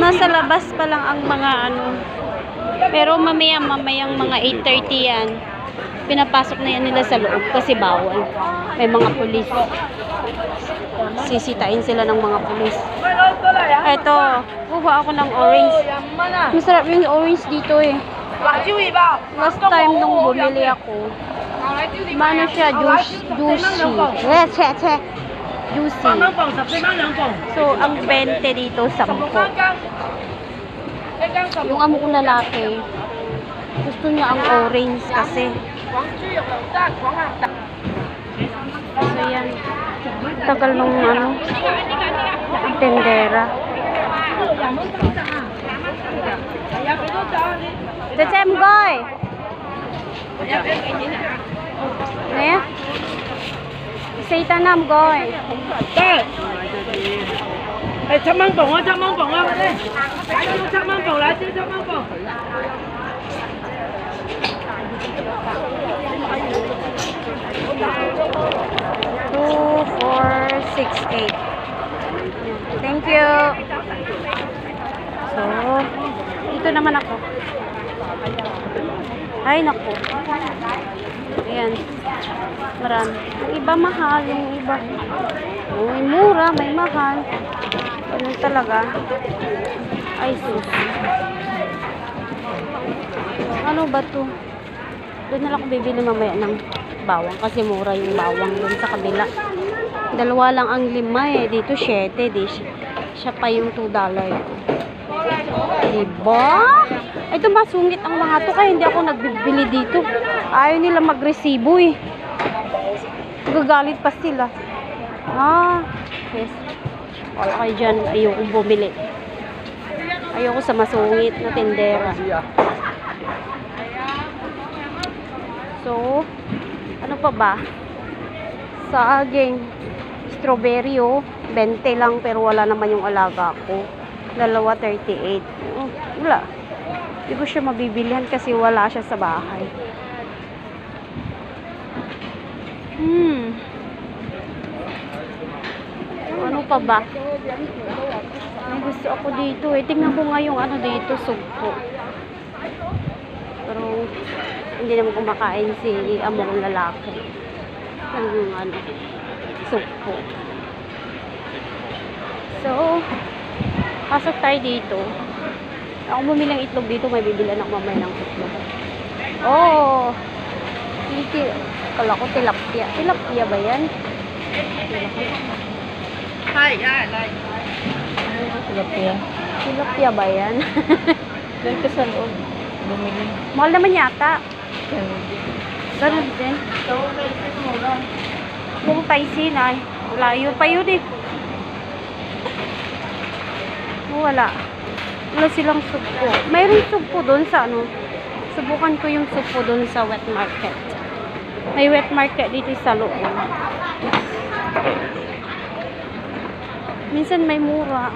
nasa labas pa lang ang mga ano. Pero mamayang mga 8:30 yan. Pinapasok na yan nila sa loob kasi bawal. May mga pulis. Sisitain sila ng mga pulis. Eto, kuha ako ng orange. Masarap yung orange dito eh. Last time nung bumili ako, mano siya, juicy. Juicy. So, ang 20 dito, 10. Yung amo kong lalaki, gusto niya ang orange kasi. So, yan. Tagal nung ano, tendera. Cecem goy. Nè. Xây ta nam goy. Ê, chắc măng bổng á, chắc măng bổng á. Chắc măng bổng lại chứ, chắc măng bổng. Two, 4, 6, 8. Thank you. So, dito naman ako. Ay, naku. Ayan. Marami. Yung iba mahal, yung iba. May mura, may mahal. Ano talaga? Ay, sus. Ano ba to? Doon na lang ako bibili mamaya ng bawang kasi mura yung bawang doon sa kabila. Dalawa lang ang 5 eh. Dito 7. Siya pa yung $2. Diba? Ito masungit ang mga to kaya hindi ako nagbibili dito. Ayaw nila magresibo eh. Gagalit pa sila. Yes. Wala kayo dyan. Ayoko bumili. Ayoko sa masungit na tendera. So, ano pa ba? Saging. Strawberry oh. 20 lang pero wala naman yung alaga ko. Dalawa 38. Wala. Hindi ko siya mabibilihan kasi wala siya sa bahay. Ano pa ba? May gusto ako dito eh. Tingnan ko nga yung ano dito, sugpo. Pero hindi naman kumakain si among lalaki. Yung ano, sugpo. So, pasok tayo dito. Ako bumili ng itlog dito, may bibilan ako mamaya ng itlog. Oh! Kala ko tilapia. Tilapia ba yan? Hai. Tilapia. Tilapia ba yan? Doon ka sa loob. Bumili. Mahal naman yata. Ganun din. Kung taisin ay. Layo pa yun eh. Wala. Wala silang supo. Mayroong supo doon sa ano. Subukan ko yung supo doon sa wet market. May wet market dito sa loob. Minsan may mura.